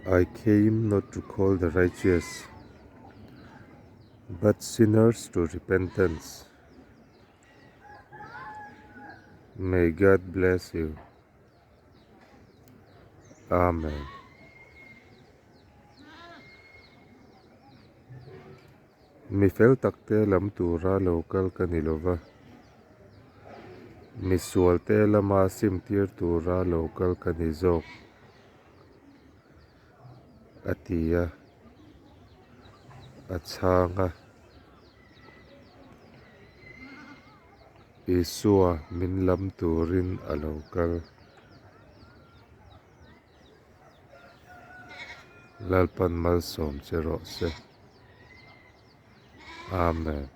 I came not to call the righteous, but sinners to repentance. May God bless you. Amen. Mi fel takte lam tura local kanilova. Mi sualte lama simtir tura local kanizok. Atia. Atsanga. Isua min lam turin a local. Lalpan malsawm rawh se. Amen.